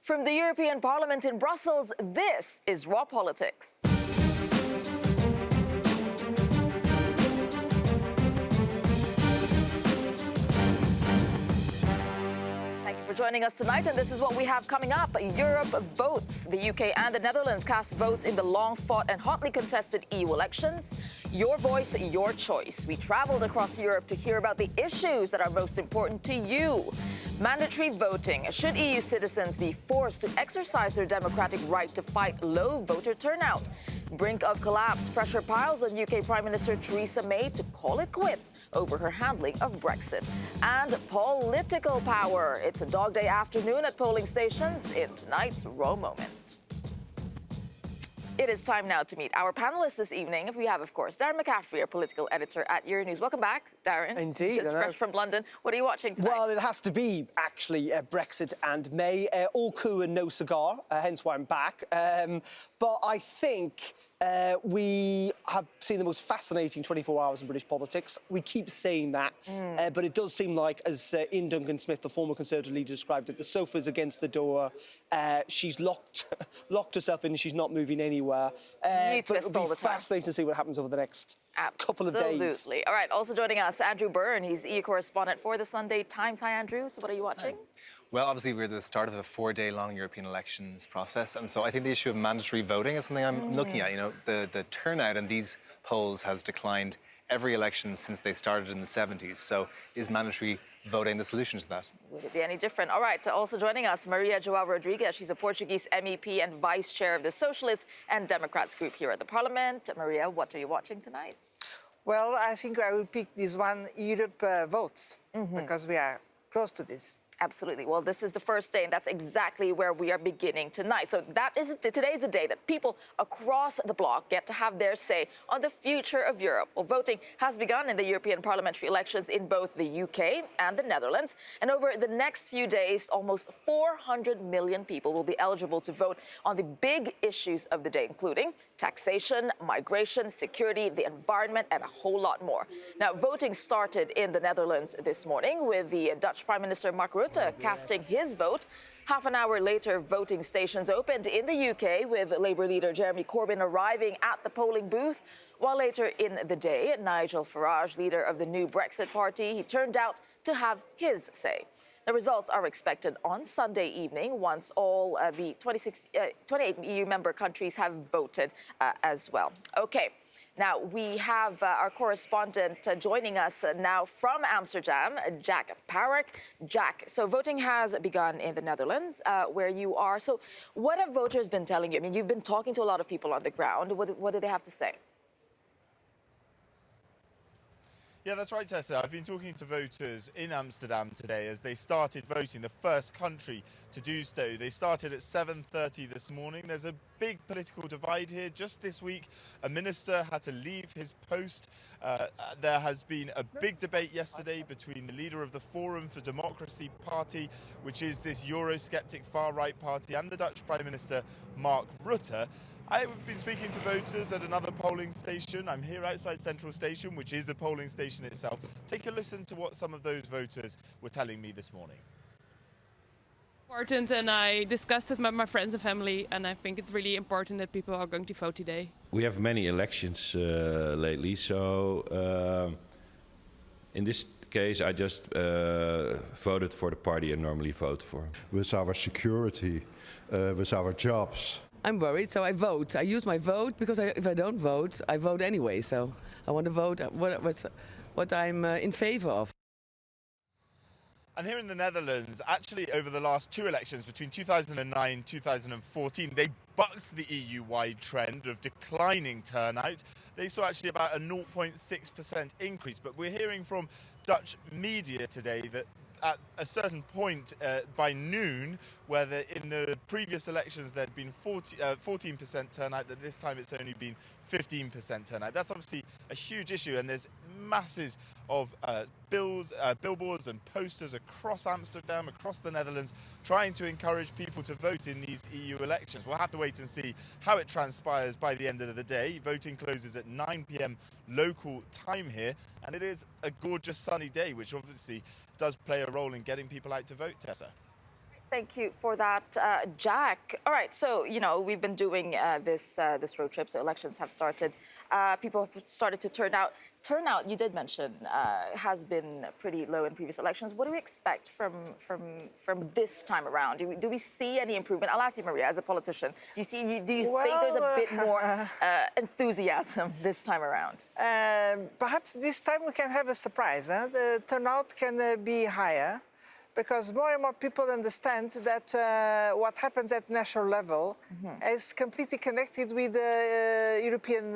From the European Parliament in Brussels, this is Raw Politics. Thank you for joining us tonight, and this is what we have coming up. Europe votes. The UK and the Netherlands cast votes in the long-fought and hotly contested EU elections. Your voice, your choice. We traveled across Europe to hear about the issues that are most important to you. Mandatory voting. Should EU citizens be forced to exercise their democratic right to fight low voter turnout? Brink of collapse. Pressure piles on UK Prime Minister Theresa May to call it quits over her handling of Brexit. And political power. It's a dog day afternoon at polling stations in tonight's Raw Moment. It is time now to meet our panelists this evening. We have, of course, Darren McCaffrey, our political editor at Euronews. Welcome back, Darren. Indeed. Just fresh from London. What are you watching tonight? Well, it has to be, actually, Brexit and May. All coup and no cigar, hence why I'm back. But I think we have seen the most fascinating 24 hours in British politics. We keep saying that, but it does seem like, as Ian Duncan-Smith, the former Conservative leader, described it, the sofa's against the door. She's locked herself in and she's not moving anywhere. But it'll be fascinating to see what happens over the next couple of days. Absolutely. All right, also joining us, Andrew Byrne. He's EU correspondent for the Sunday Times. Hi, Andrew. So what are you watching? Hi. Well, obviously, we're at the start of a 4-day-long European elections process, and so I think the issue of mandatory voting is something I'm looking at. You know, the turnout in these polls has declined every election since they started in the 70s. So is mandatory voting the solution to that? Would it be any different? All right, also joining us, Maria João Rodrigues. She's a Portuguese MEP and vice chair of the Socialists and Democrats group here at the Parliament. Maria, what are you watching tonight? Well, I think I will pick this one, Europe votes, because we are close to this. Absolutely. Well, this is the first day, and that's exactly where we are beginning tonight. So today is the day that people across the bloc get to have their say on the future of Europe. Well, voting has begun in the European parliamentary elections in both the UK and the Netherlands. And over the next few days, almost 400 million people will be eligible to vote on the big issues of the day, including taxation, migration, security, the environment, and a whole lot more. Now, voting started in the Netherlands this morning with the Dutch Prime Minister Mark Rutte casting his vote. Half an hour later, voting stations opened in the UK with Labour leader Jeremy Corbyn arriving at the polling booth. While later in the day, Nigel Farage, leader of the New Brexit Party, he turned out to have his say. The results are expected on Sunday evening once all the 28 EU member countries have voted as well. Okay. Now, we have our correspondent joining us now from Amsterdam, Jack Park. Jack, so voting has begun in the Netherlands, where you are. So what have voters been telling you? I mean, you've been talking to a lot of people on the ground. What do they have to say? Yeah, that's right, Tessa. I've been talking to voters in Amsterdam today as they started voting, the first country to do so. They started at 7:30 this morning. There's a big political divide here. Just this week, a minister had to leave his post. There has been a big debate yesterday between the leader of the Forum for Democracy party, which is this Eurosceptic far-right party, and the Dutch Prime Minister, Mark Rutte. I've been speaking to voters at another polling station. I'm here outside Central Station, which is a polling station itself. Take a listen to what some of those voters were telling me this morning. Important, and I discussed it with my friends and family, and I think it's really important that people are going to vote today. We have many elections lately, so in this case I just voted for the party I normally vote for. With our security, with our jobs. I'm worried, so I vote. I use my vote because if I don't vote, I vote anyway. So I want to vote what I'm in favor of. And here in the Netherlands, actually over the last two elections, between 2009 and 2014, they bucked the EU-wide trend of declining turnout. They saw actually about a 0.6% increase. But we're hearing from Dutch media today that at a certain point by noon, where in the previous elections there'd been 14% turnout, that this time it's only been 15% turnout. That's obviously a huge issue, and there's masses of billboards and posters across Amsterdam, across the Netherlands, trying to encourage people to vote in these EU elections. We'll have to wait and see how it transpires by the end of the day. Voting closes at 9 p.m. local time here, and it is a gorgeous sunny day, which obviously does play a role in getting people out to vote, Tessa. Thank you for that, Jack. All right, so we've been doing this road trip. So elections have started. People have started to turn out. Turnout, you did mention, has been pretty low in previous elections. What do we expect from this time around? Do we see any improvement? I'll ask you, Maria, as a politician. Do you think there's a bit more enthusiasm this time around? Perhaps this time we can have a surprise. The turnout can be higher, because more and more people understand that what happens at national level is completely connected with European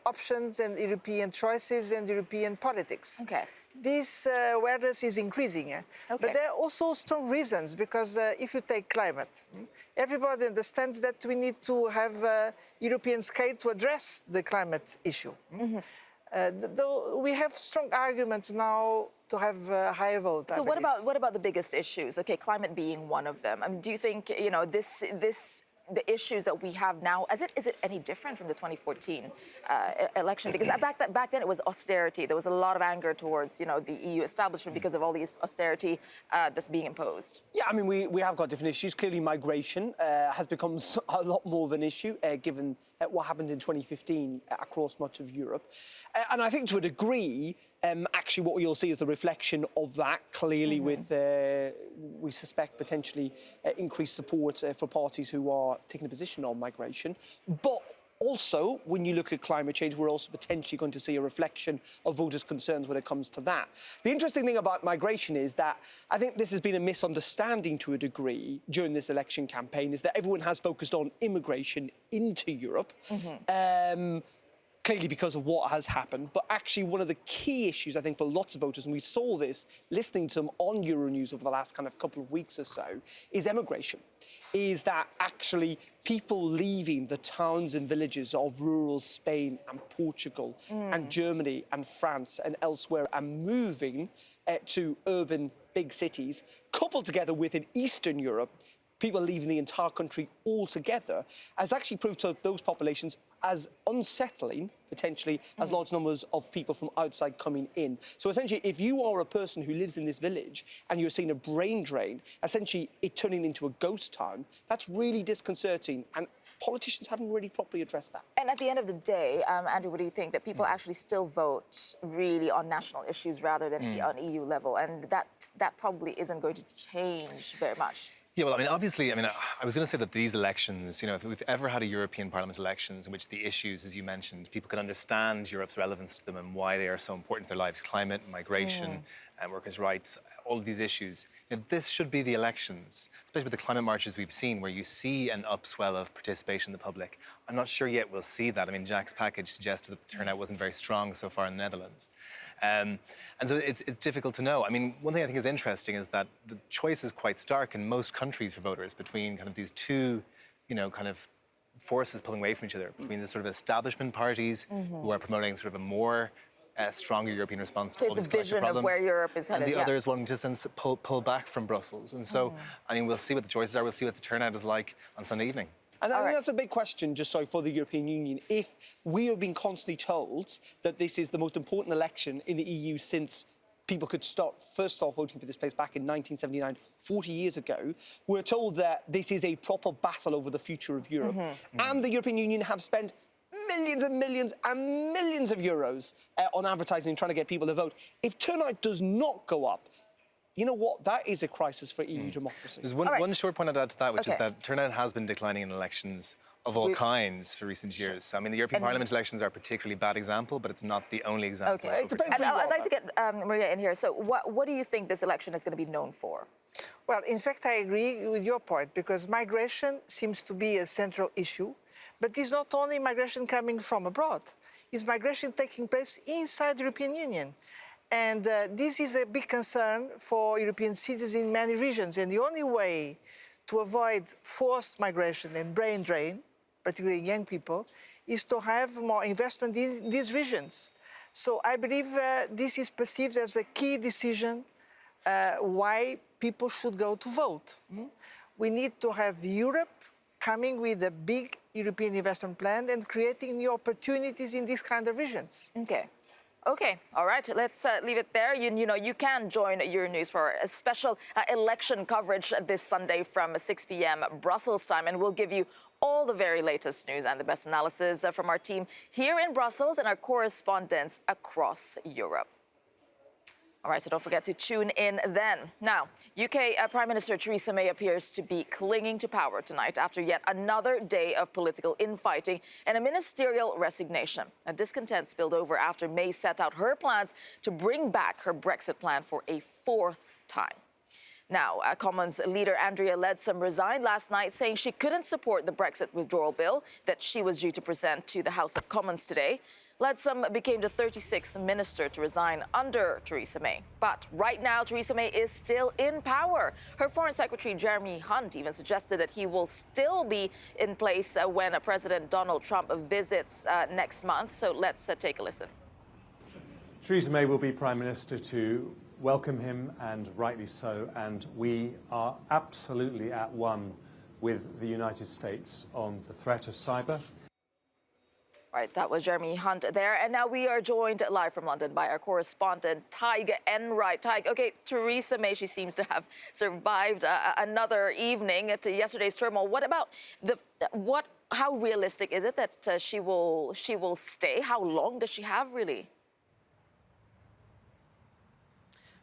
options and European choices and European politics. Okay. This awareness is increasing. But there are also strong reasons, because if you take climate, everybody understands that we need to have a European scale to address the climate issue. Though we have strong arguments now to have a higher vote. So what about the biggest issues? Okay, climate being one of them. I mean, do you think the issues that we have now, is it any different from the 2014 election? Because back then it was austerity. There was a lot of anger towards the EU establishment because of all these austerity that's being imposed. Yeah, I mean, we have got different issues. Clearly, migration has become a lot more of an issue, given what happened in 2015 across much of Europe. And I think to a degree, actually what you'll see is the reflection of that, clearly with, we suspect, potentially increased support for parties who are taking a position on migration. But also, when you look at climate change, we're also potentially going to see a reflection of voters' concerns when it comes to that. The interesting thing about migration is that I think this has been a misunderstanding to a degree during this election campaign, is that everyone has focused on immigration into Europe. Clearly because of what has happened, but actually one of the key issues, I think, for lots of voters, and we saw this listening to them on Euronews over the last kind of couple of weeks or so, is emigration. Is that actually people leaving the towns and villages of rural Spain and Portugal and Germany and France and elsewhere and moving to urban big cities, coupled together with in Eastern Europe, people leaving the entire country altogether, has actually proved to those populations as unsettling, potentially, as large numbers of people from outside coming in. So essentially, if you are a person who lives in this village and you're seeing a brain drain, essentially it turning into a ghost town, that's really disconcerting. And politicians haven't really properly addressed that. And at the end of the day, Andrew, what do you think? That people actually still vote really on national issues rather than on EU level, and that probably isn't going to change very much. Yeah, well, I mean, obviously, I was going to say that these elections, if we've ever had a European Parliament elections in which the issues, as you mentioned, people can understand Europe's relevance to them and why they are so important to their lives, climate, migration, and workers' rights, all of these issues. This should be the elections, especially with the climate marches we've seen, where you see an upswell of participation in the public. I'm not sure yet we'll see that. I mean, Jack's package suggested that the turnout wasn't very strong so far in the Netherlands. And so it's difficult to know. I mean, one thing I think is interesting is that the choice is quite stark in most countries for voters between kind of these two, kind of forces pulling away from each other, between the sort of establishment parties who are promoting sort of a more stronger European response to all these collective problems. Of where Europe is headed, and the others wanting to pull back from Brussels. And so, I mean, we'll see what the choices are. We'll see what the turnout is like on Sunday evening. And I think that's a big question, for the European Union. If we are being constantly told that this is the most important election in the EU since people could first start voting for this place back in 1979, 40 years ago, we're told that this is a proper battle over the future of Europe. And the European Union have spent millions and millions and millions of euros on advertising and trying to get people to vote. If turnout does not go up, you know what? That is a crisis for EU democracy. There's one short point I'd add to that, which is that turnout has been declining in elections of all kinds for recent years. So, I mean, the European Parliament elections are a particularly bad example, but it's not the only example. It depends. And I'd like to get Maria in here. So what do you think this election is going to be known for? Well, in fact, I agree with your point, because migration seems to be a central issue. But it's not only migration coming from abroad. It's migration taking place inside the European Union. And this is a big concern for European citizens in many regions. And the only way to avoid forced migration and brain drain, particularly young people, is to have more investment in these regions. So I believe this is perceived as a key decision why people should go to vote. We need to have Europe coming with a big European investment plan and creating new opportunities in these kind of regions. Okay. Okay, all right, let's leave it there. You know, you can join Euronews for a special election coverage this Sunday from 6 p.m. Brussels time, and we'll give you all the very latest news and the best analysis from our team here in Brussels and our correspondents across Europe. All right, so don't forget to tune in then. Now, UK Prime Minister Theresa May appears to be clinging to power tonight after yet another day of political infighting and a ministerial resignation. A discontent spilled over after May set out her plans to bring back her Brexit plan for a fourth time. Now, Commons leader Andrea Leadsom resigned last night, saying she couldn't support the Brexit withdrawal bill that she was due to present to the House of Commons today. Leadsom became the 36th minister to resign under Theresa May. But right now, Theresa May is still in power. Her Foreign Secretary Jeremy Hunt even suggested that he will still be in place when President Donald Trump visits next month. So let's take a listen. Theresa May will be Prime Minister to welcome him, and rightly so. And we are absolutely at one with the United States on the threat of cyber. Right, that was Jeremy Hunt there. And now we are joined live from London by our correspondent, Tig Enright. Tig, okay, Theresa May, she seems to have survived another evening to yesterday's turmoil. What about how realistic is it that she will stay? How long does she have, really?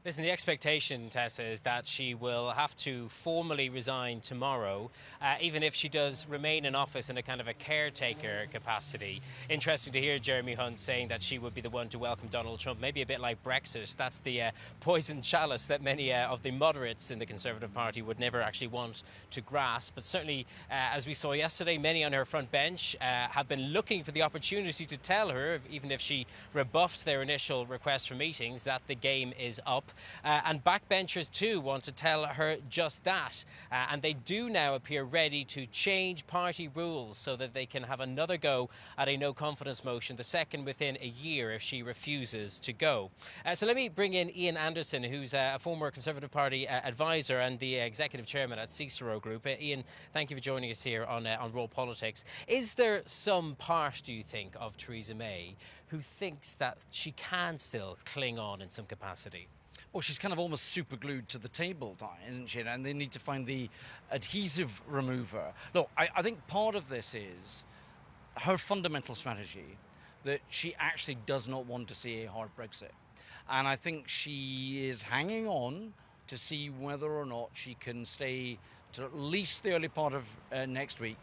Listen, the expectation, Tessa, is that she will have to formally resign tomorrow, even if she does remain in office in a kind of a caretaker capacity. Interesting to hear Jeremy Hunt saying that she would be the one to welcome Donald Trump, maybe a bit like Brexit. That's the poison chalice that many of the moderates in the Conservative Party would never actually want to grasp. But certainly, as we saw yesterday, many on her front bench have been looking for the opportunity to tell her, even if she rebuffed their initial request for meetings, that the game is up. And backbenchers too want to tell her just that, and they do now appear ready to change party rules so that they can have another go at a no confidence motion, the second within a year if she refuses to go. So let me bring in Ian Anderson, who's a former Conservative Party advisor and the executive chairman at Cicero Group. Ian, thank you for joining us here on Raw Politics. Is there some part, do you think, of Theresa May who thinks that she can still cling on in some capacity? Well, she's kind of almost super glued to the table, isn't she? And they need to find the adhesive remover. Look, I think part of this is her fundamental strategy, that she actually does not want to see a hard Brexit. And I think she is hanging on to see whether or not she can stay to at least the early part of next week,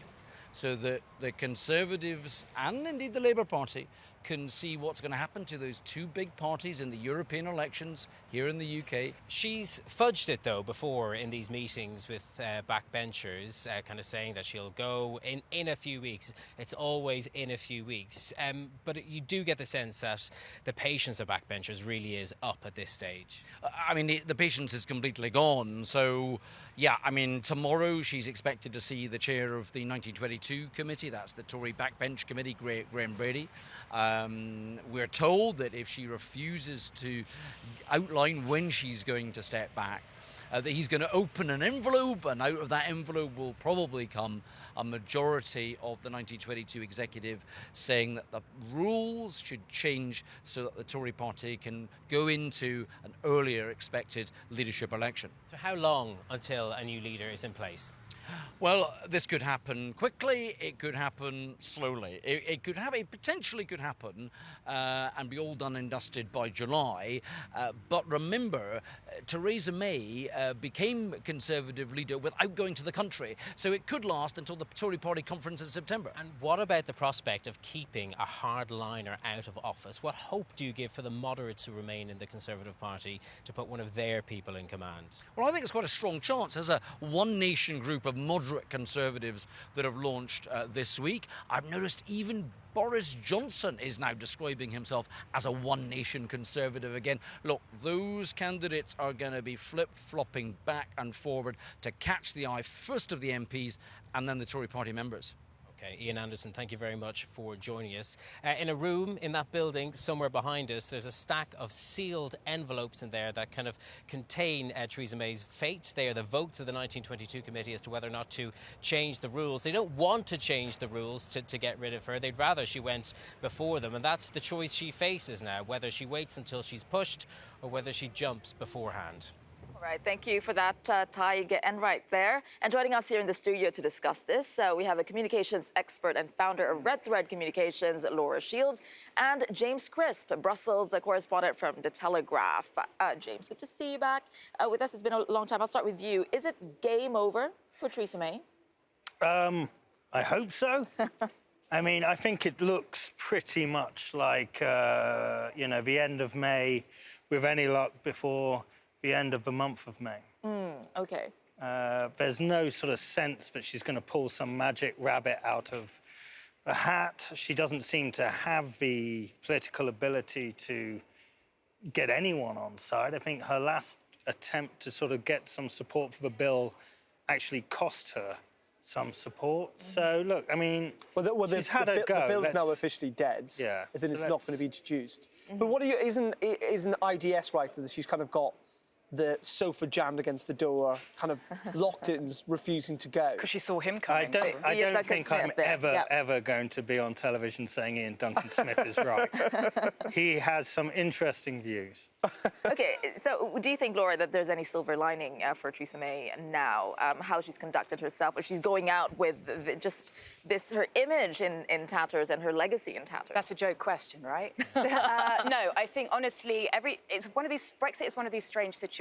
so that the Conservatives and indeed the Labour Party can see what's going to happen to those two big parties in the European elections here in the UK. She's fudged it, though, before in these meetings with backbenchers, kind of saying that she'll go in a few weeks. It's always in a few weeks. But you do get the sense that the patience of backbenchers really is up at this stage. I mean, the patience is completely gone. So, yeah, I mean, tomorrow she's expected to see the chair of the 1922 committee. That's the Tory backbench committee, Graham Brady. We're told that if she refuses to outline when she's going to step back, that he's going to open an envelope, and out of that envelope will probably come a majority of the 1922 executive saying that the rules should change so that the Tory party can go into an earlier expected leadership election. So how long until a new leader is in place? Well, this could happen quickly, it could happen slowly. It could happen, it potentially could happen and be all done and dusted by July. But remember, Theresa May became Conservative leader without going to the country. So it could last until the Tory party conference in September. And what about the prospect of keeping a hardliner out of office? What hope do you give for the moderates who remain in the Conservative Party to put one of their people in command? Well, I think it's quite a strong chance. There's a one nation group of moderate Conservatives that have launched this week. I've noticed even Boris Johnson is now describing himself as a one nation Conservative again. Look, those candidates are going to be flip-flopping back and forward to catch the eye first of the MPs and then the Tory party members. Okay, Ian Anderson, thank you very much for joining us. In a room in that building, somewhere behind us, there's a stack of sealed envelopes in there that kind of contain Theresa May's fate. They are the votes of the 1922 committee as to whether or not to change the rules. They don't want to change the rules to get rid of her. They'd rather she went before them, and that's the choice she faces now, whether she waits until she's pushed or whether she jumps beforehand. All right, thank you for that, Ty. You get right there. And joining us here in the studio to discuss this, we have a communications expert and founder of Red Thread Communications, Laura Shields, and James Crisp, Brussels correspondent from The Telegraph. James, good to see you back with us. It's been a long time. I'll start with you. Is it game over for Theresa May? I hope so. I mean, I think it looks pretty much like, the end of May, with any luck before the end of the month of May. Okay. There's no sort of sense that she's going to pull some magic rabbit out of the hat. She doesn't seem to have the political ability to get anyone on side. I think her last attempt to sort of get some support for the bill actually cost her some support. So, look, I mean, she's had a go. The bill's now officially dead, yeah, as in so it's not going to be introduced. But what isn't IDS right that she's kind of got the sofa jammed against the door, kind of locked it and refusing to go? Because she saw him coming. I don't think I'm ever going to be on television saying Ian Duncan Smith is right. He has some interesting views. Okay, so do you think, Laura, that there's any silver lining for Theresa May now, how she's conducted herself? If she's going out with just her image in tatters and her legacy in tatters? That's a joke question, right? No, I think, honestly, Brexit is one of these strange situations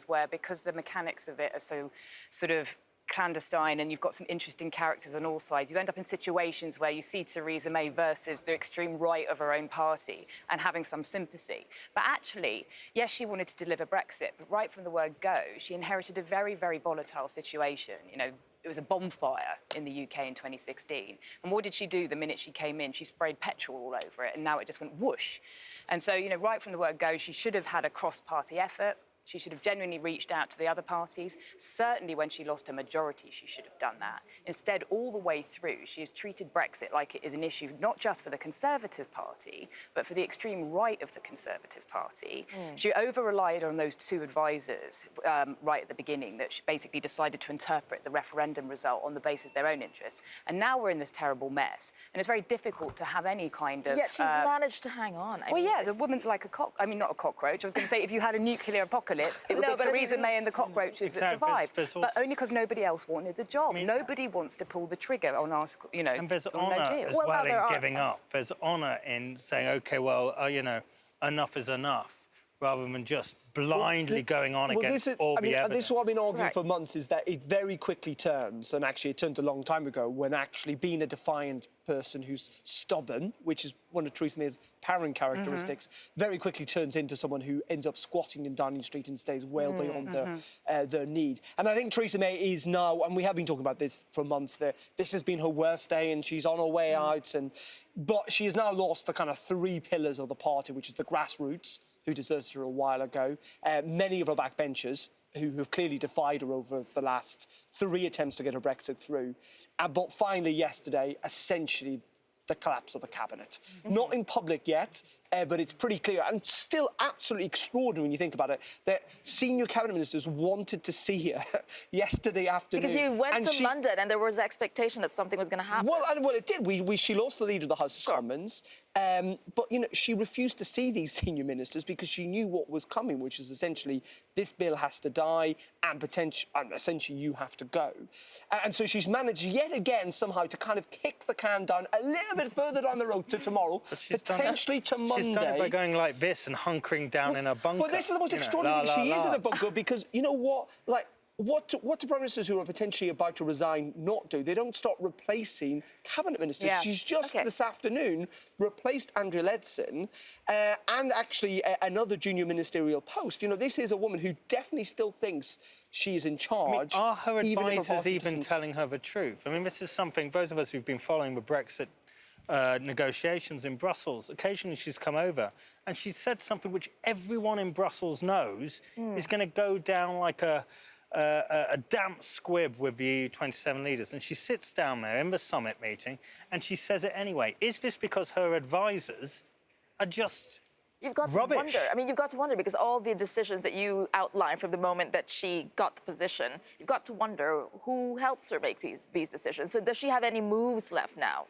where, because the mechanics of it are so sort of clandestine and you've got some interesting characters on all sides, you end up in situations where you see Theresa May versus the extreme right of her own party and having some sympathy. But actually, yes, she wanted to deliver Brexit, but right from the word go, she inherited a very, very volatile situation. It was a bonfire in the UK in 2016. And what did she do the minute she came in? She sprayed petrol all over it, and now it just went whoosh. And so, right from the word go, she should have had a cross-party effort. She should have genuinely reached out to the other parties. Certainly when she lost her majority, she should have done that. Instead, all the way through, she has treated Brexit like it is an issue not just for the Conservative Party, but for the extreme right of the Conservative Party. She over-relied on those two advisors right at the beginning that she basically decided to interpret the referendum result on the basis of their own interests. And now we're in this terrible mess. And it's very difficult to have any kind of... Yet she's managed to hang on. The woman's like not a cockroach. I was going to say, if you had a nuclear apocalypse, it would be Theresa May and the cockroaches that survived. But only because nobody else wanted the job. Nobody wants to pull the trigger on article, And there's honour as well in giving up. There's honour in saying, OK, well, enough is enough, rather than just blindly going on against all the evidence. This is what I've been arguing for months, is that it very quickly turns, and actually it turned a long time ago, when actually being a defiant person who's stubborn, which is one of Theresa May's parent characteristics, very quickly turns into someone who ends up squatting in Downing Street and stays well beyond their need. And I think Theresa May is now, and we have been talking about this for months, that this has been her worst day and she's on her way out, but she has now lost the kind of three pillars of the party, which is the grassroots, who deserted her a while ago, many of her backbenchers, who have clearly defied her over the last 3 attempts to get her Brexit through. But finally, yesterday, essentially, the collapse of the cabinet. Not in public yet, but it's pretty clear, and still absolutely extraordinary when you think about it, that senior cabinet ministers wanted to see her yesterday afternoon. Because you went to London and there was expectation that something was going to happen. Well, it did. She lost the leader of the House of Commons, but, she refused to see these senior ministers because she knew what was coming, which is essentially this bill has to die and essentially you have to go. And so she's managed yet again somehow to kind of kick the can down a little bit further down the road to tomorrow, potentially to Monday. She's done it by going like this and hunkering down in a bunker. But this is the most extraordinary thing. She is in a bunker because, you know what? What do Prime Ministers who are potentially about to resign not do? They don't start replacing cabinet ministers. Yeah. She's just this afternoon replaced Andrea Leadsom and actually another junior ministerial post. This is a woman who definitely still thinks she's in charge. Are her advisors even telling her the truth? This is something, those of us who've been following the Brexit negotiations in Brussels, occasionally she's come over and she's said something which everyone in Brussels knows is going to go down like a a damp squib with the EU27 leaders, and she sits down there in the summit meeting and she says it anyway. Is this because her advisors are just You've got rubbish? to wonder. I mean, you've got to wonder because all the decisions that you outlined from the moment that she got the position, you've got to wonder who helps her make these decisions. So does she have any moves left now?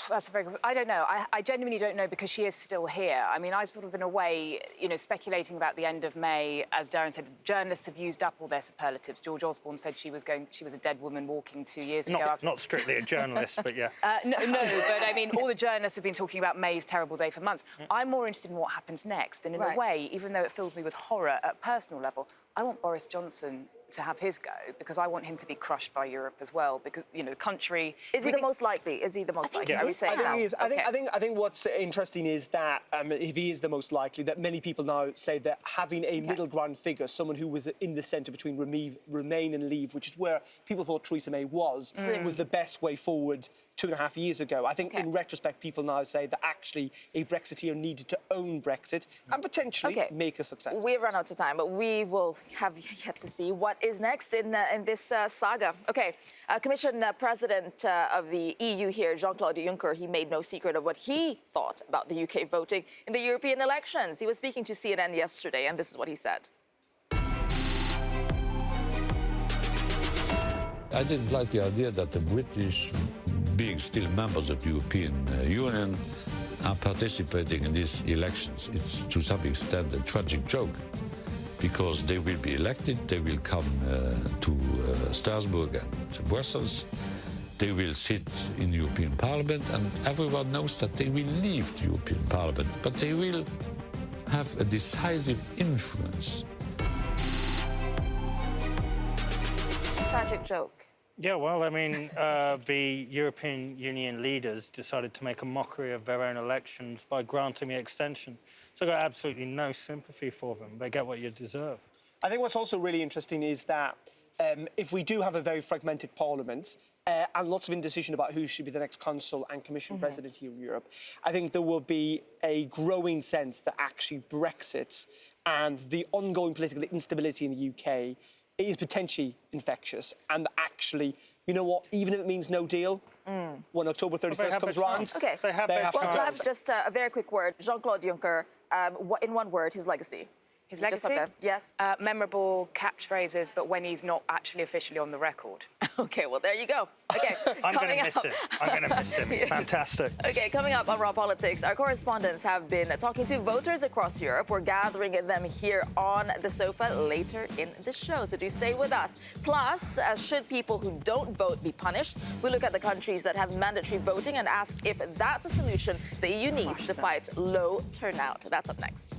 That's a very good... I don't know. I genuinely don't know because she is still here. I mean, I sort of, in a way, you know, speculating about the end of May, as Darren said, journalists have used up all their superlatives. George Osborne said she was a dead woman walking 2 years ago. Not strictly a journalist, but yeah. No, but I mean, all the journalists have been talking about May's terrible day for months. I'm more interested in what happens next. And in a way, even though it fills me with horror at a personal level, I want Boris Johnson to have his go because I want him to be crushed by Europe as well because, you know, the country... Is he the most likely? Is he the most likely? Yeah. Are we saying I think he is. Okay. I think what's interesting is that if he is the most likely, that many people now say that having a middle ground figure, someone who was in the centre between Remain and Leave, which is where people thought Theresa May was the best way forward 2.5 years ago. I think in retrospect, people now say that actually a Brexiteer needed to own Brexit and potentially make a success. We've run out of time, but we will have yet to see what is next in this saga. Okay, Commission President of the EU here, Jean-Claude Juncker, he made no secret of what he thought about the UK voting in the European elections. He was speaking to CNN yesterday, and this is what he said. I didn't like the idea that the British, being still members of the European Union, are participating in these elections. It's to some extent a tragic joke, because they will be elected, they will come to Strasbourg and Brussels, they will sit in the European Parliament, and everyone knows that they will leave the European Parliament, but they will have a decisive influence. Tragic joke. Yeah, well, I mean, the European Union leaders decided to make a mockery of their own elections by granting the extension. So I've got absolutely no sympathy for them. They get what you deserve. I think what's also really interesting is that if we do have a very fragmented parliament and lots of indecision about who should be the next Council and Commission President here in Europe, I think there will be a growing sense that actually Brexit and the ongoing political instability in the UK is potentially infectious, and actually, you know what, even if it means no deal, when October 31st comes around, they have to go. Perhaps just a very quick word. Jean-Claude Juncker, in one word, his legacy. His legacy? Yes. Memorable catchphrases, but when he's not actually officially on the record. Okay, well, there you go. Okay, I'm going to miss him. I'm going to miss him. He's fantastic. Okay, coming up on Raw Politics, our correspondents have been talking to voters across Europe. We're gathering them here on the sofa later in the show, so do stay with us. Plus, should people who don't vote be punished? We look at the countries that have mandatory voting and ask if that's a solution the EU needs to fight low turnout. That's up next.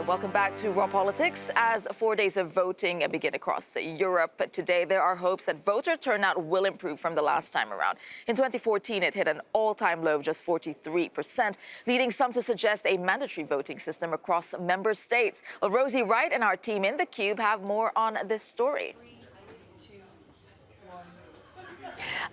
Welcome back to Raw Politics. As 4 days of voting begin across Europe today, there are hopes that voter turnout will improve from the last time around. In 2014, it hit an all-time low of just 43%, leading some to suggest a mandatory voting system across member states. Well, Rosie Wright and our team in The Cube have more on this story.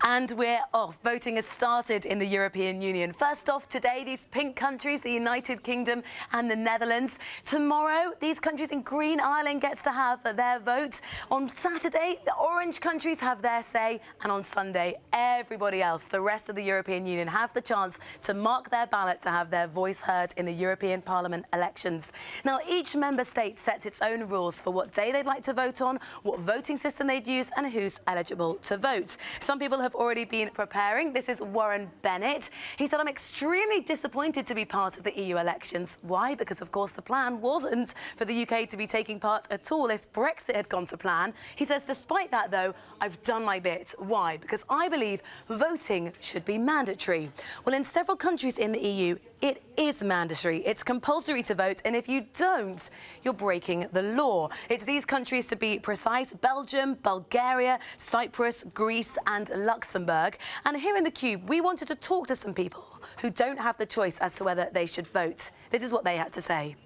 And we're off. Voting has started in the European Union. First off today, these pink countries, the United Kingdom and the Netherlands. Tomorrow, these countries in Green Ireland gets to have their vote. On Saturday, the orange countries have their say. And on Sunday, everybody else, the rest of the European Union, have the chance to mark their ballot to have their voice heard in the European Parliament elections. Now, each member state sets its own rules for what day they'd like to vote on, what voting system they'd use, and who's eligible to vote. Some people have already been preparing. This is Warren Bennett. He said, I'm extremely disappointed to be part of the EU elections. Why? Because, of course, the plan wasn't for the UK to be taking part at all if Brexit had gone to plan. He says, despite that, though, I've done my bit. Why? Because I believe voting should be mandatory. Well, in several countries in the EU, it is mandatory. It's compulsory to vote, and if you don't, you're breaking the law. It's these countries, to be precise: Belgium, Bulgaria, Cyprus, Greece and Luxembourg. And here in The Cube, we wanted to talk to some people who don't have the choice as to whether they should vote. This is what they had to say.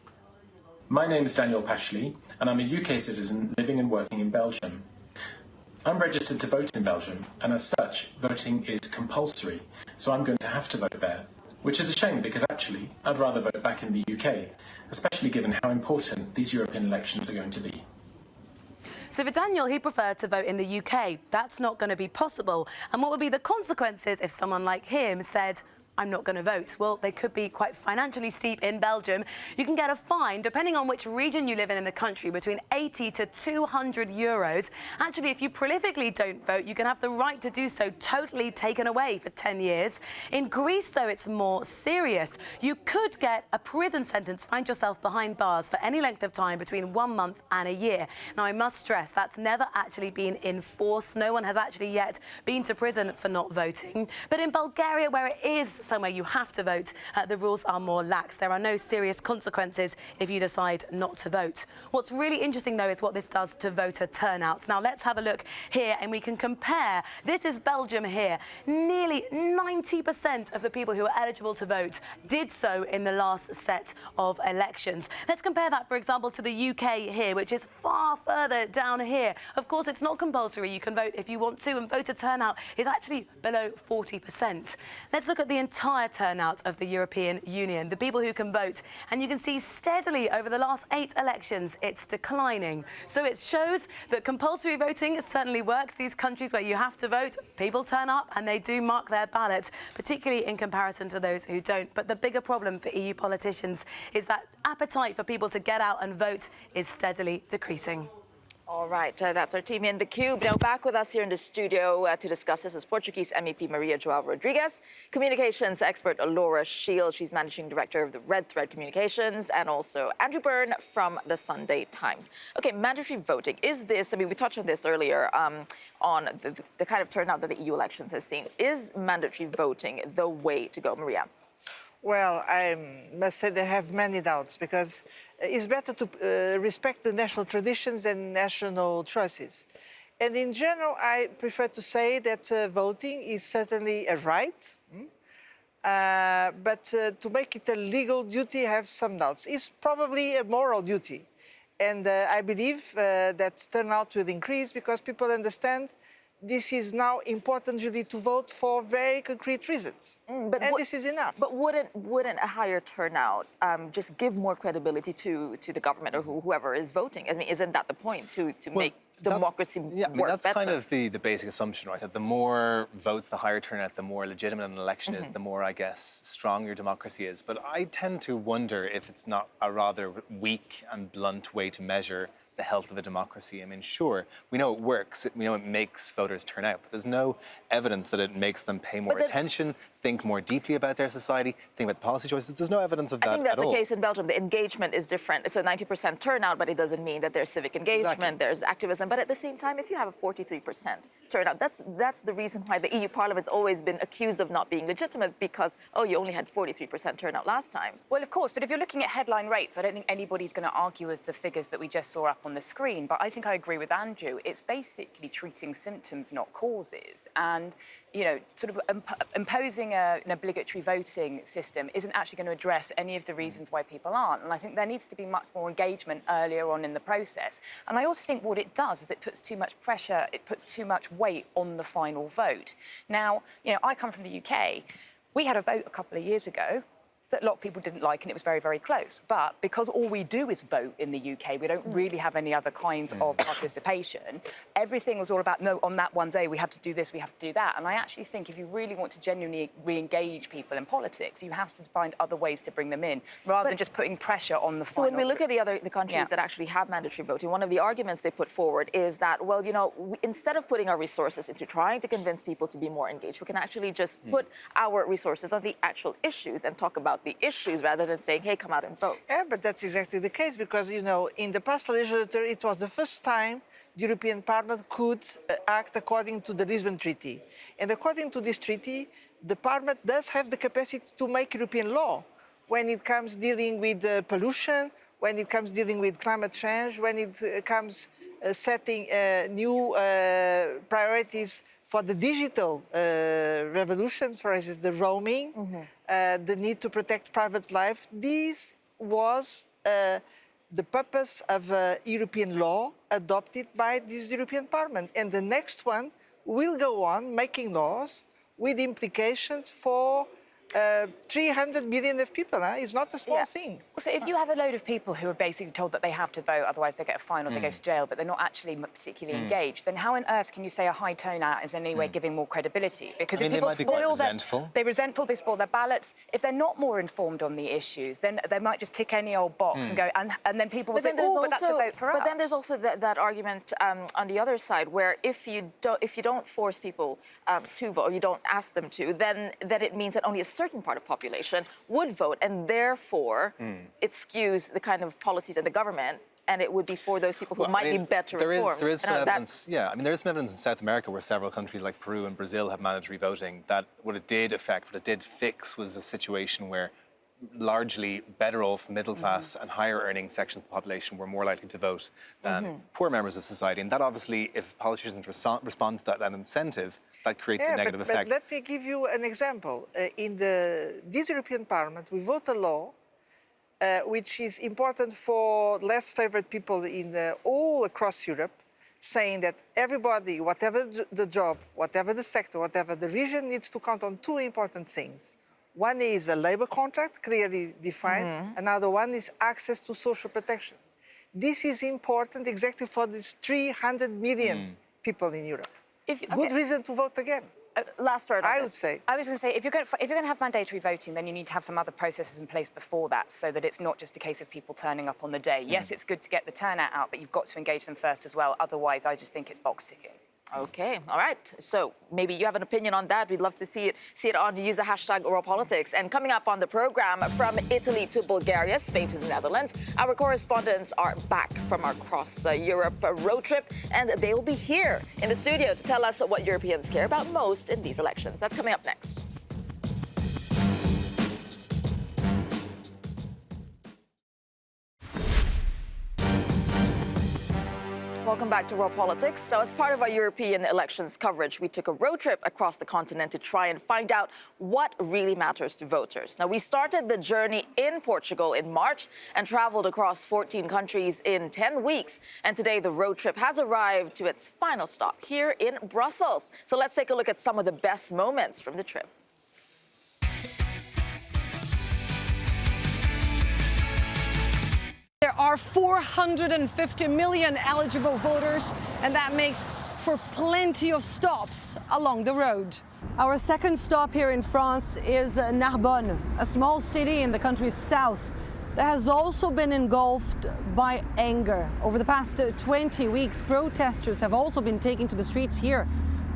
My name is Daniel Pashley, and I'm a UK citizen living and working in Belgium. I'm registered to vote in Belgium, and as such, voting is compulsory, so I'm going to have to vote there. Which is a shame because actually, I'd rather vote back in the UK, especially given how important these European elections are going to be. So for Daniel, he preferred to vote in the UK. That's not going to be possible. And what would be the consequences if someone like him said, I'm not going to vote? Well, they could be quite financially steep in Belgium. You can get a fine, depending on which region you live in the country, between 80 to 200 euros. Actually, if you prolifically don't vote, you can have the right to do so totally taken away for 10 years. In Greece, though, it's more serious. You could get a prison sentence, find yourself behind bars for any length of time between 1 month and a year. Now, I must stress, that's never actually been enforced. No one has actually yet been to prison for not voting. But in Bulgaria, where it is somewhere you have to vote, the rules are more lax. There are no serious consequences if you decide not to vote. What's really interesting, though, is what this does to voter turnout. Now, let's have a look here and we can compare. This is Belgium here. Nearly 90% of the people who are eligible to vote did so in the last set of elections. Let's compare that, for example, to the UK here, which is far further down here. Of course, it's not compulsory. You can vote if you want to, and voter turnout is actually below 40%. Let's look at the entire turnout of the European Union, the people who can vote, and you can see steadily over the last 8 elections it's declining. So it shows that compulsory voting certainly works. These countries where you have to vote, people turn up and they do mark their ballot, particularly in comparison to those who don't. But the bigger problem for EU politicians is that appetite for people to get out and vote is steadily decreasing. All right, that's our team in the Cube. Now back with us here in the studio to discuss this is Portuguese MEP Maria João Rodrigues, communications expert Laura Shield, she's managing director of the Red Thread Communications, and also Andrew Byrne from the Sunday Times. Okay, mandatory voting, is this, I mean, we touched on this earlier on the kind of turnout that the EU elections has seen. Is mandatory voting the way to go, Maria? Well, I must say they have many doubts because it's better to respect the national traditions than national choices. And in general, I prefer to say that voting is certainly a right, but to make it a legal duty, I have some doubts. It's probably a moral duty. And I believe that turnout will increase because people understand this is now important really to vote for very concrete reasons. And this is enough. But wouldn't a higher turnout just give more credibility to the government or whoever is voting? I mean, isn't that the point, to make democracy work that's better? kind of the basic assumption, right? That the more votes, the higher turnout, the more legitimate an election is, the more, I guess, strong your democracy is. But I tend to wonder if it's not a rather weak and blunt way to measure the health of a democracy. I mean, sure, we know it works, we know it makes voters turn out, but there's no evidence that it makes them pay more attention, think more deeply about their society, think about the policy choices. There's no evidence of that at all. I think that's the case in Belgium. The engagement is different. It's a 90% turnout, but it doesn't mean that there's civic engagement, there's activism. But at the same time, if you have a 43% turnout, that's the reason why the EU Parliament's always been accused of not being legitimate because, oh, you only had 43% turnout last time. Well, of course, but if you're looking at headline rates, I don't think anybody's going to argue with the figures that we just saw up on the screen. But I think I agree with Andrew. It's basically treating symptoms, not causes. And, you know, sort of imposing an obligatory voting system isn't actually going to address any of the reasons why people aren't. And I think there needs to be much more engagement earlier on in the process. And I also think what it does is it puts too much pressure, it puts too much weight on the final vote. Now, you know, I come from the UK. We had a vote a couple of years ago that a lot of people didn't like, and it was very, very close. But because all we do is vote in the UK, we don't really have any other kinds of participation. Everything was all about, no, on that one day, we have to do this, we have to do that. And I actually think if you really want to genuinely re-engage people in politics, you have to find other ways to bring them in, rather than just putting pressure on the final. So when we look at the countries that actually have mandatory voting, one of the arguments they put forward is that, well, you know, instead of putting our resources into trying to convince people to be more engaged, we can actually just put our resources on the actual issues and talk about the issues rather than saying, hey, come out and vote. Yeah, but that's exactly the case because, you know, in the past legislature, it was the first time the European Parliament could act according to the Lisbon Treaty. And according to this treaty, the Parliament does have the capacity to make European law when it comes dealing with pollution, when it comes dealing with climate change, when it comes setting new priorities for the digital revolution, for instance, the roaming, the need to protect private life. This was the purpose of European law adopted by this European Parliament. And the next one will go on making laws with implications for 300 million of people. It's not a small thing. So if you have a load of people who are basically told that they have to vote, otherwise they get a fine or they go to jail, but they're not actually particularly engaged, then how on earth can you say a high turnout is in any way giving more credibility? Because if people spoil they're resentful, they spoil their ballots. If they're not more informed on the issues, then they might just tick any old box and go, and then people will say, oh, but that's a vote for us. But then there's also that argument on the other side, where if you don't force people to vote, or you don't ask them to, then it means that only a certain part of population would vote, and therefore it skews the kind of policies of the government, and it would be for those people who might be better informed. There is some evidence, there is some evidence in South America where several countries like Peru and Brazil have mandatory voting, that what it did fix was a situation where largely better off middle class and higher earning sections of the population were more likely to vote than poor members of society. And that obviously, if politicians respond to that incentive, that creates a negative effect. But let me give you an example. In this European Parliament, we vote a law which is important for less favored people all across Europe, saying that everybody, whatever the job, whatever the sector, whatever the region, needs to count on two important things. One is a labor contract, clearly defined. Another one is access to social protection. This is important exactly for these 300 million people in Europe. Good reason to vote again. Last word on I this. would say. I was going to say, if you're going to have mandatory voting, then you need to have some other processes in place before that, so that it's not just a case of people turning up on the day. Yes, it's good to get the turnout out, but you've got to engage them first as well. Otherwise, I just think it's box ticking. Okay, all right. So maybe you have an opinion on that. We'd love to see it on. Use the hashtag #OralPolitics. And coming up on the program, from Italy to Bulgaria, Spain to the Netherlands, our correspondents are back from our cross-Europe road trip, and they will be here in the studio to tell us what Europeans care about most in these elections. That's coming up next. Welcome back to World Politics. So as part of our European elections coverage, we took a road trip across the continent to try and find out what really matters to voters. Now, we started the journey in Portugal in March and traveled across 14 countries in 10 weeks. And today, the road trip has arrived to its final stop here in Brussels. So let's take a look at some of the best moments from the trip. There are 450 million eligible voters, and that makes for plenty of stops along the road. Our second stop here in France is Narbonne, a small city in the country's south that has also been engulfed by anger. Over the past 20 weeks, protesters have also been taking to the streets here,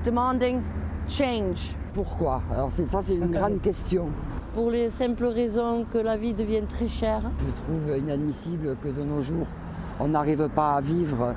demanding change. Pourquoi? Alors ça, c'est une grande question. Pour les simples raisons que la vie devienne très chère. Je trouve inadmissible que de nos jours, on n'arrive pas à vivre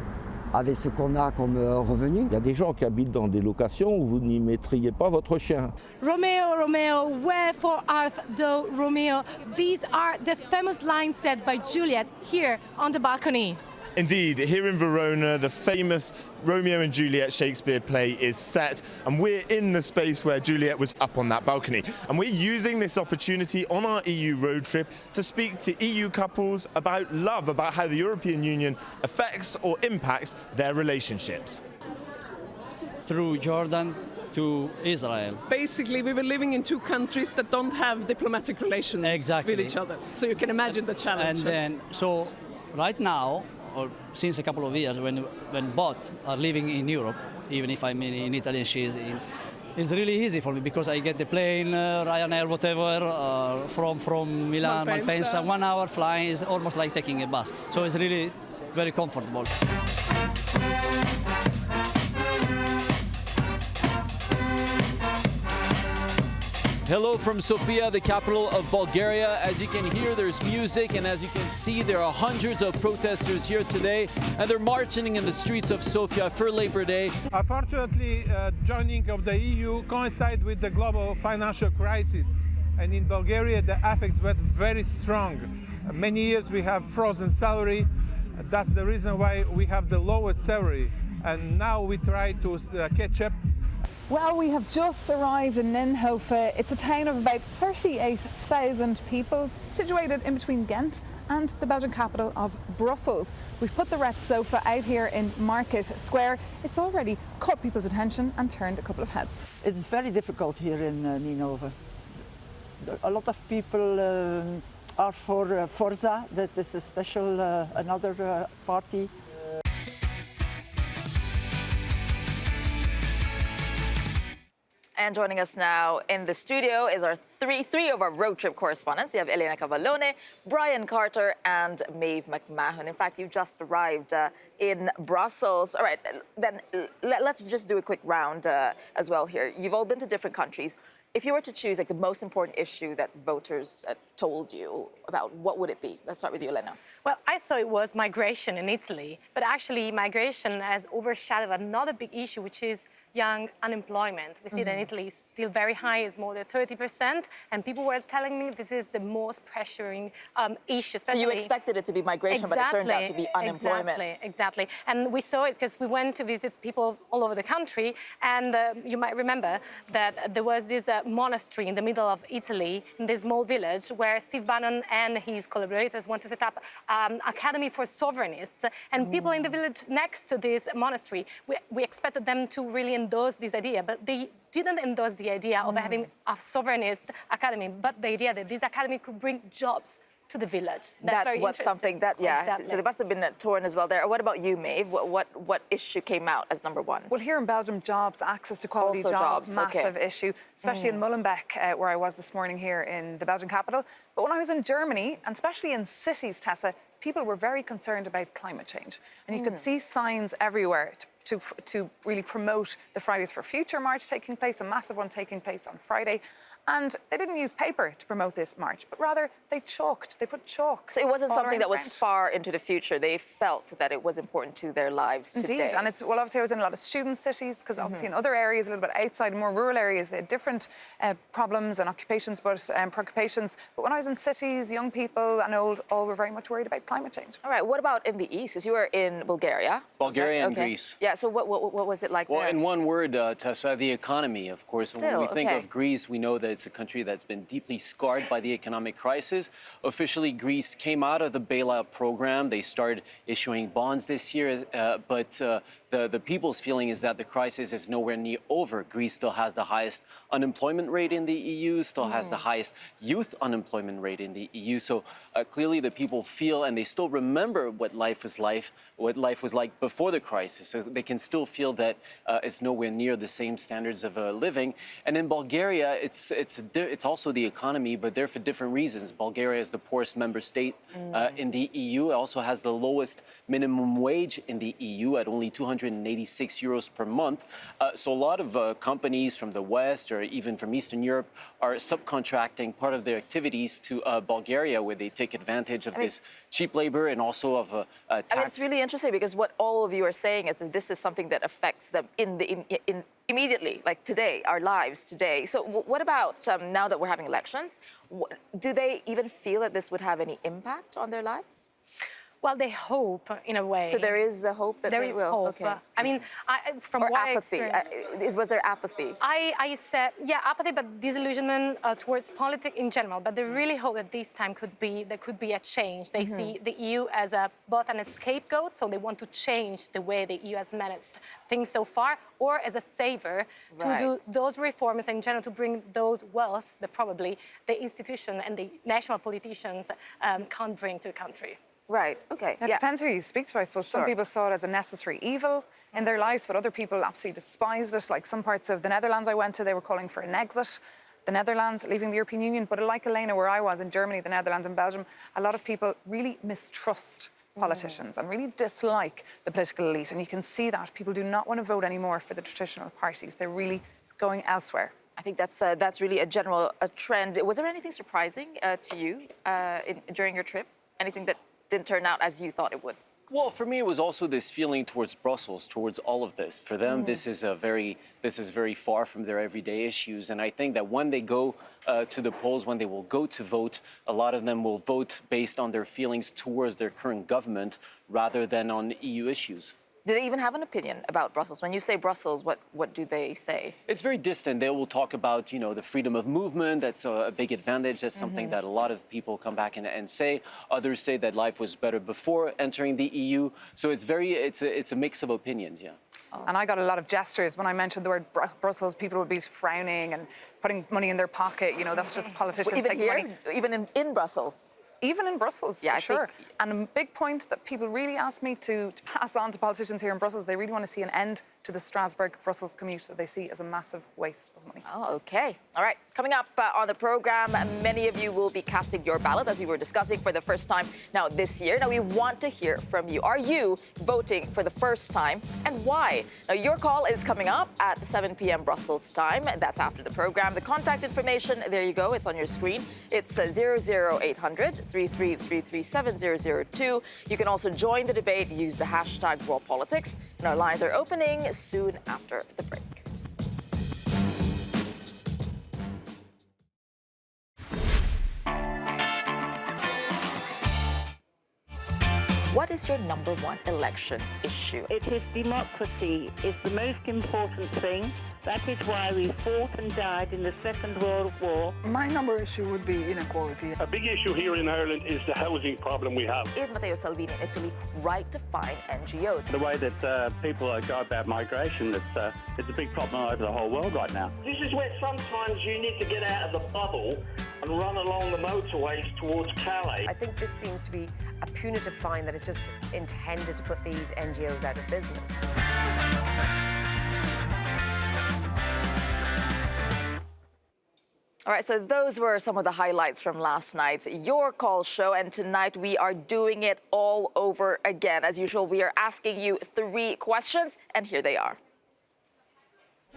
avec ce qu'on a comme revenu. Il y a des gens qui habitent dans des locations où vous n'y mettriez pas votre chien. Romeo, Romeo, wherefore art thou, Romeo? These are the famous lines said by Juliet here on the balcony. Indeed, here in Verona, the famous Romeo and Juliet Shakespeare play is set, and we're in the space where Juliet was up on that balcony. And we're using this opportunity on our EU road trip to speak to EU couples about love, about how the European Union affects or impacts their relationships. Through Jordan to Israel. Basically, we were living in two countries that don't have diplomatic relations with each other. So you can imagine the challenge. And then, so right now, or since a couple of years, when both are living in Europe, even if I'm in Italy and she's in, it's really easy for me because I get the plane, Ryanair, whatever, from Milan, Malpensa, 1 hour flying is almost like taking a bus. So it's really very comfortable. Hello from Sofia, the capital of Bulgaria. As you can hear, there's music, and as you can see, there are hundreds of protesters here today, and they're marching in the streets of Sofia for Labor Day. Unfortunately, joining of the EU coincides with the global financial crisis, and in Bulgaria, the effects were very strong. Many years we have frozen salary. That's the reason why we have the lowest salary, and now we try to catch up Well, we have just arrived in Ninhofe. It's a town of about 38,000 people, situated in between Ghent and the Belgian capital of Brussels. We've put the red sofa out here in Market Square. It's already caught people's attention and turned a couple of heads. It's very difficult here in Ninhofe. A lot of people are for Forza, that is a special, another party. And joining us now in the studio is our three of our road trip correspondents. You have Elena Cavallone, Brian Carter, and Maeve McMahon. In fact, you just arrived in Brussels. All right, then let's just do a quick round as well here. You've all been to different countries. If you were to choose like the most important issue that voters told you about, what would it be? Let's start with you, Elena. Well, I thought it was migration in Italy, but actually migration has overshadowed another big issue, which is young unemployment. We see that in Italy is still very high, it's more than 30%, and people were telling me this is the most pressuring issue. Especially... So you expected it to be migration, but it turned out to be unemployment. Exactly. And we saw it because we went to visit people all over the country, and you might remember that there was this monastery in the middle of Italy, in this small village, where Steve Bannon and his collaborators want to set up academy for sovereignists. And people in the village next to this monastery, we expected them to really endorse this idea, but they didn't endorse the idea of having a sovereignist academy, but the idea that this academy could bring jobs to the village. That was something that, yeah, exactly. So there must have been a torn as well there. What about you, Maeve? What issue came out as number one? Well, here in Belgium, jobs, access to quality Also jobs, jobs, massive issue, especially in Molenbeek, where I was this morning here in the Belgian capital. But when I was in Germany, and especially in cities, Tessa, people were very concerned about climate change. And you could see signs everywhere to really promote the Fridays for Future march taking place, a massive one taking place on Friday. And they didn't use paper to promote this march, but rather they put chalk. So it wasn't all something around that the was ground. far into the future. They felt that it was important to their lives today. Indeed, and it's, well, obviously I was in a lot of student cities, because obviously in other areas, a little bit outside, more rural areas, they had different problems and occupations, but preoccupations. But when I was in cities, young people and old all were very much worried about climate change. All right, what about in the east? Because you were in Bulgaria. Bulgaria and Greece. Yeah, so what was it like there? there? In one word, Tessa, the economy, of course. Still, when we think of Greece, we know that it's a country that's been deeply scarred by the economic crisis. Officially, Greece came out of the bailout program. They started issuing bonds this year, but the people's feeling is that the crisis is nowhere near over. Greece still has the highest unemployment rate in the EU, still has the highest youth unemployment rate in the EU. So clearly the people feel, and they still remember what life was like before the crisis. So they can still feel that it's nowhere near the same standards of living. And in Bulgaria, it's also the economy, but they're for different reasons. Bulgaria is the poorest member state in the EU. It also has the lowest minimum wage in the EU at only 286 euros per month. So a lot of companies from the West or even from Eastern Europe are subcontracting part of their activities to Bulgaria, where they take advantage of this cheap labor and also of tax. I mean, it's really interesting because what all of you are saying is this is something that affects them immediately, like today, our lives today. So what about now that we're having elections? Do they even feel that this would have any impact on their lives? Well, they hope, in a way. So there is a hope that they will? There is hope. Okay. I mean, from or what apathy. I experienced... Was there apathy? I said, yeah, apathy, but disillusionment towards politics in general. But they really hope that this time there could be a change. They see the EU as both an scapegoat, so they want to change the way the EU has managed things so far, or as a saver to do those reforms in general, to bring those wealth that probably the institution and the national politicians can't bring to the country. Right, okay. It depends who you speak to, I suppose. Some people saw it as a necessary evil in their lives, but other people absolutely despised it. Like some parts of the Netherlands I went to, they were calling for an exit. The Netherlands leaving the European Union. But like Elena, where I was in Germany, the Netherlands and Belgium, a lot of people really mistrust politicians and really dislike the political elite. And you can see that. People do not want to vote anymore for the traditional parties. They're really going elsewhere. I think that's really a trend. Was there anything surprising to you during your trip? Anything that didn't turn out as you thought it would? Well, for me, it was also this feeling towards Brussels, towards all of this. For them, this is very far from their everyday issues. And I think that when they go to the polls, when they will go to vote, a lot of them will vote based on their feelings towards their current government rather than on EU issues. Do they even have an opinion about Brussels? When you say Brussels, what do they say? It's very distant. They will talk about, the freedom of movement. That's a big advantage. That's something that a lot of people come back and say. Others say that life was better before entering the EU. So it's a mix of opinions, yeah. And I got a lot of gestures when I mentioned the word Brussels. People would be frowning and putting money in their pocket. That's just politicians Even taking here? money. Even in Brussels? Even in Brussels, yeah, sure. And a big point that people really ask me to pass on to politicians here in Brussels, they really want to see an end to the Strasbourg-Brussels commute that they see as a massive waste of money. Oh, okay. All right. Coming up on the program, many of you will be casting your ballot, as we were discussing, for the first time now this year. Now, we want to hear from you. Are you voting for the first time, and why? Now, your call is coming up at 7 p.m. Brussels time. That's after the program. The contact information, there you go. It's on your screen. It's 00800 333 7002. You can also join the debate. Use the hashtag #RawPolitics. And our lines are opening soon after the break. What is your number one election issue? It is democracy. It's the most important thing. That is why we fought and died in the Second World War. My number issue would be inequality. A big issue here in Ireland is the housing problem we have. Is Matteo Salvini in Italy right to fine NGOs? The way that people go about migration, it's a big problem over the whole world right now. This is where sometimes you need to get out of the bubble and run along the motorways towards Calais. I think this seems to be a punitive fine that is just intended to put these NGOs out of business. All right, so those were some of the highlights from last night's Your Call show, and tonight we are doing it all over again. As usual, we are asking you 3 questions, and here they are.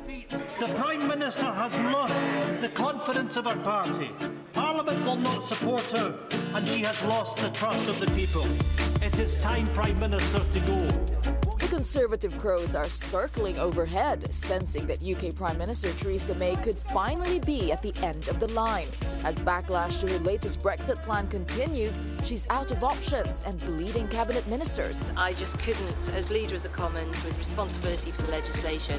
The Prime Minister has lost the confidence of her party. Parliament will not support her, and she has lost the trust of the people. It is time, Prime Minister, to go. The Conservative crows are circling overhead, sensing that UK Prime Minister Theresa May could finally be at the end of the line. As backlash to her latest Brexit plan continues, she's out of options and bleeding cabinet ministers. I just couldn't, as leader of the Commons with responsibility for the legislation.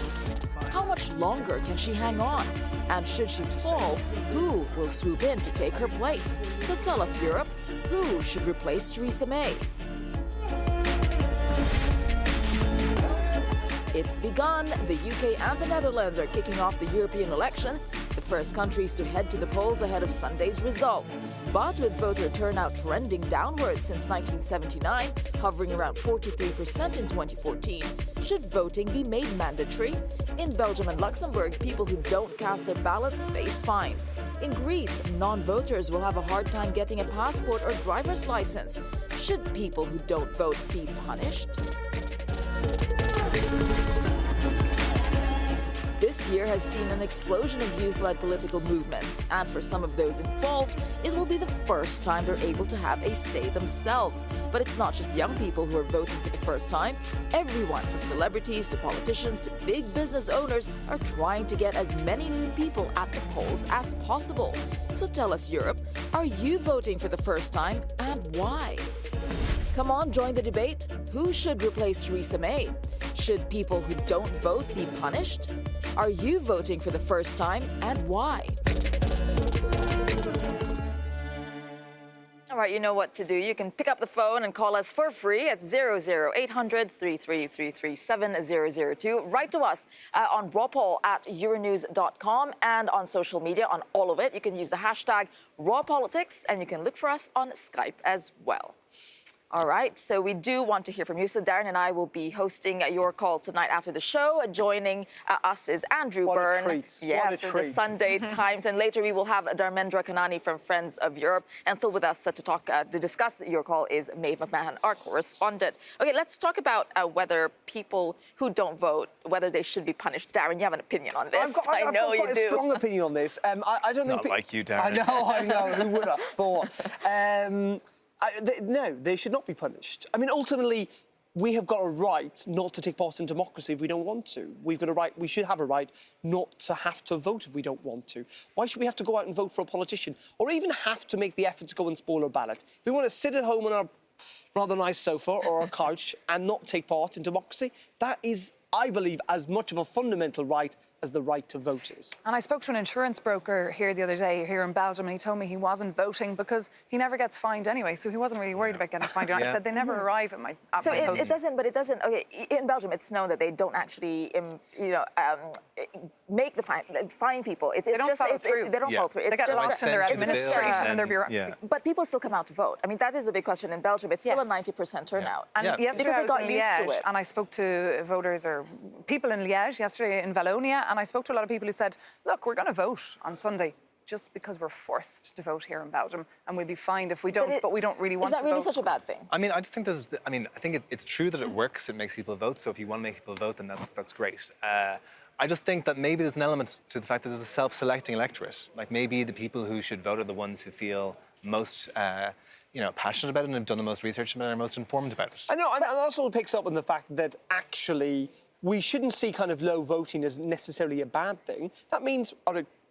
How much longer can she hang on? And should she fall, who will swoop in to take her place? So tell us, Europe, who should replace Theresa May? It's begun. The UK and the Netherlands are kicking off the European elections, the first countries to head to the polls ahead of Sunday's results. But with voter turnout trending downwards since 1979, hovering around 43% in 2014, should voting be made mandatory? In Belgium and Luxembourg, people who don't cast their ballots face fines. In Greece, non-voters will have a hard time getting a passport or driver's license. Should people who don't vote be punished? This year has seen an explosion of youth-led political movements, and for some of those involved, it will be the first time they're able to have a say themselves. But it's not just young people who are voting for the first time. Everyone from celebrities to politicians to big business owners are trying to get as many new people at the polls as possible. So tell us, Europe, are you voting for the first time, and why? Come on, join the debate. Who should replace Theresa May? Should people who don't vote be punished? Are you voting for the first time, and why? All right, you know what to do. You can pick up the phone and call us for free at 00800 333 7002. Write to us on rawpoll at euronews.com and on social media, on all of it. You can use the hashtag #RawPolitics, and you can look for us on Skype as well. All right, so we do want to hear from you. So Darren and I will be hosting Your Call tonight after the show. Joining us is Andrew Byrne. What a treat. Yes, from the Sunday Times. And later we will have Dharmendra Kanani from Friends of Europe. And still with us to discuss Your Call is Maeve McMahon, our correspondent. Okay, let's talk about whether people who don't vote, whether they should be punished. Darren, you have an opinion on this. I've got quite a strong opinion on this. I don't think... Not like you, Darren. I know. Who would have thought? No, they should not be punished. I mean, ultimately, we have got a right not to take part in democracy if we don't want to. We should have a right not to have to vote if we don't want to. Why should we have to go out and vote for a politician, or even have to make the effort to go and spoil our ballot? If we want to sit at home on our rather nice sofa or a couch and not take part in democracy, that is, I believe, as much of a fundamental right as the right to vote is. And I spoke to an insurance broker here the other day, here in Belgium, and he told me he wasn't voting because he never gets fined anyway, so he wasn't really worried about getting fined. I said they never arrive at my post. So it doesn't, okay, in Belgium it's known that they don't actually, make the fine people. They don't follow through. They don't follow through. They get lost in their administration and their bureaucracy. But people still come out to vote. I mean, that is a big question in Belgium. It's still a 90% turnout. And yesterday because they got I was in used to Liège, it. and I spoke to voters or people in Liège yesterday in Wallonia, and I spoke to a lot of people who said, look, we're going to vote on Sunday just because we're forced to vote here in Belgium, and we'll be fined if we don't, but we don't really want to vote. Is that really such a bad thing? I mean, I just think I think it's true that it works, it makes people vote, so if you want to make people vote, then that's great. I just think that maybe there's an element to the fact that there's a self-selecting electorate. Like maybe the people who should vote are the ones who feel most passionate about it and have done the most research about it and are most informed about it. I know, and that also picks up on the fact that actually we shouldn't see kind of low voting as necessarily a bad thing. That means,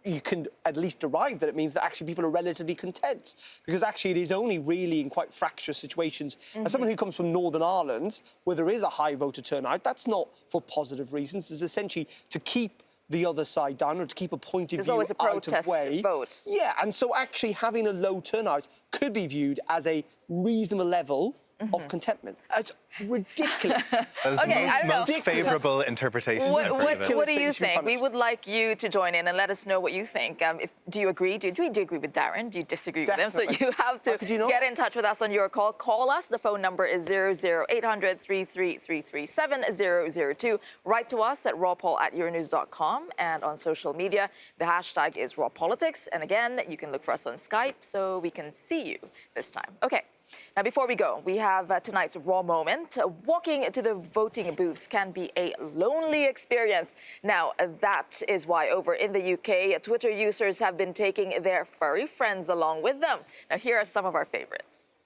you can at least derive that it means that actually people are relatively content, because actually it is only really in quite fractious situations. As someone who comes from Northern Ireland, where there is a high voter turnout, that's not for positive reasons. It's essentially to keep the other side down or to keep a point of There's view always a protest out of way. vote. Yeah, and so actually having a low turnout could be viewed as a reasonable level of contentment. It's ridiculous. That is the most favourable interpretation. What do you think? We would like you to join in and let us know what you think. Do you agree? Do you agree with Darren? Do you disagree with him? So you have to get in touch with us on your call. Call us. The phone number is 00800 333 7002. Write to us at rawpoll@euronews.com, and on social media, the hashtag is rawpolitics. And again, you can look for us on Skype so we can see you this time. Okay. Now, before we go, we have tonight's Raw Moment. Walking to the voting booths can be a lonely experience. Now, that is why over in the UK, Twitter users have been taking their furry friends along with them. Now, here are some of our favorites.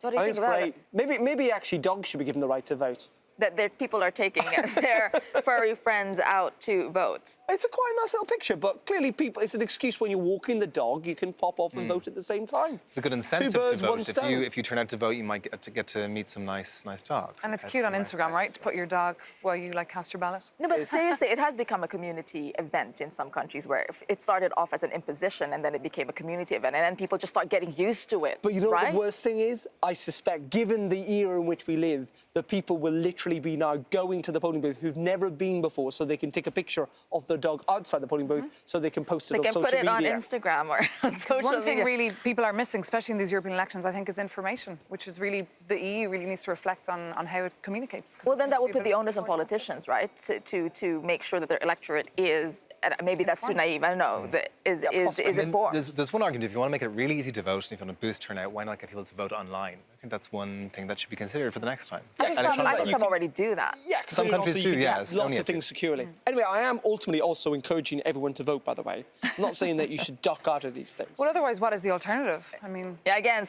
So what do you think about it? Maybe actually dogs should be given the right to vote. That people are taking their furry friends out to vote. It's a quite nice little picture, but clearly it's an excuse when you're walking the dog, you can pop off and vote at the same time. It's a good incentive Two birds, to vote. one stone. If you turn out to vote, you might get to meet some nice dogs. And it's cute on Instagram, right? To put your dog while you cast your ballot. No, but seriously, it has become a community event in some countries where it started off as an imposition and then it became a community event, and then people just start getting used to it. But you know right? what the worst thing is? I suspect, given the era in which we live, that people will literally be now going to the polling booth who've never been before, so they can take a picture of their dog outside the polling booth, so they can post it on social media. They can put it on Instagram or on social media. One thing really people are missing, especially in these European elections, I think, is information, which is really, the EU really needs to reflect on how it communicates. Well, then that would put the onus on politicians, right, to make sure that their electorate is, maybe that's too naive, I don't know, is informed. There's one argument. If you want to make it really easy to vote and if you want to boost turnout, why not get people to vote online? I think that's one thing that should be considered for the next time. I think some already do that. Yeah, some countries do, lots of things securely. Anyway, I am ultimately also encouraging everyone to vote, by the way. I'm not saying that you should duck out of these things. Well, otherwise, what is the alternative? I mean... Yeah,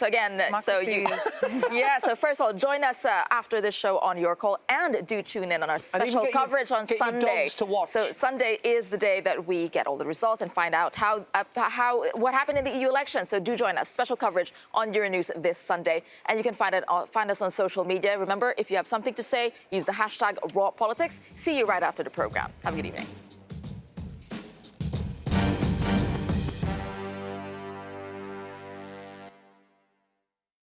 so first of all, join us after this show on Your Call, and do tune in on our special coverage on Sunday. Your dogs to watch. So Sunday is the day that we get all the results and find out what happened in the EU election. So do join us. Special coverage on Euronews this Sunday. And you can find us on social media. Remember, if you have something to say, use the hashtag #RawPolitics. See you right after the program. Have a good evening.